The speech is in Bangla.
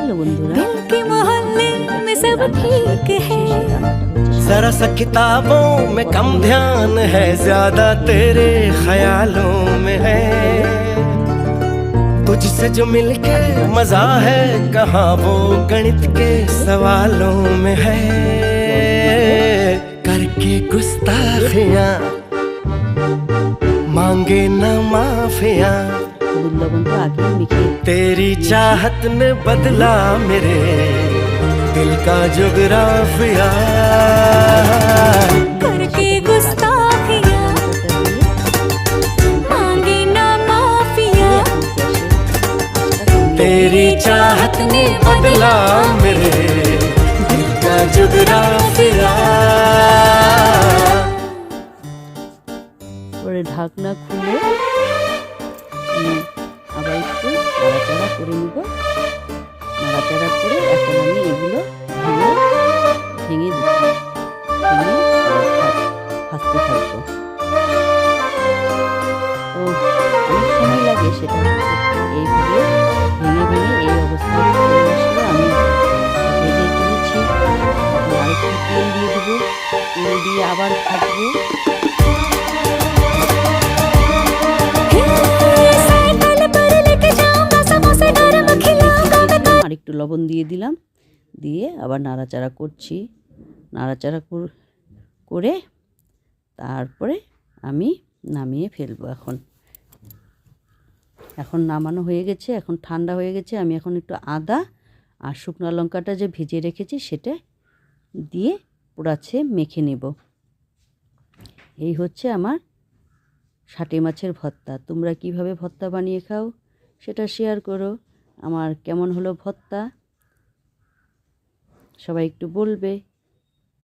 হ্যালো বন্ধুরা, दिल के मोहल्ले में सब ठीक है। जरा सा किताबों में कम ध्यान है, ज्यादा तेरे ख्यालों में है। तुझसे जो मिलके मजा है, कहाँ वो गणित के सवालों में है। करके गुस्ताखियां मांगे न माफियां, হলুদ লবণটা আগে মেখে तेरी चाहत ने बदला मेरे दिल का जुगराफिया। करके गुस्ताखियां मांगे ना माफिया, तेरी चाहत ने बदला मेरे दिल का जुगराफिया। পরে ঢাকনা খুলে আমি আবার একটু নাড়াচাড়া করে নিব। নাড়াচাড়া করে এখন আমি এগুলো ভেঙে দিচ্ছি, ভেঙে ভাজতে থাকবো। তো অনেক সময় লাগে সেটা এইভাবে ভেঙে ভেঙে এই অবস্থায় চলে আসলে আমি ভেজে তুলেছি। আরেকটু তেল দিয়ে দেবো, তেল দিয়ে আবার ভাজবো। আরেকটু লবণ দিয়ে দিলাম, দিয়ে আবার নাড়াচাড়া করছি। নাড়াচাড়া করে তারপরে আমি নামিয়ে ফেলবো। এখন নামানো হয়ে গেছে, এখন ঠান্ডা হয়ে গেছে। আমি এখন একটু আদা আর শুকনো লঙ্কাটা যে ভিজিয়ে রেখেছি সেটা দিয়ে পোড়াচ্ছে মেখে নেব। এই হচ্ছে আমার ষাটি মাছের ভর্তা। তোমরা কিভাবে ভর্তা বানিয়ে খাও সেটা শেয়ার করো। আমার কেমন হলো ভর্তা সবাই একটু বলবে।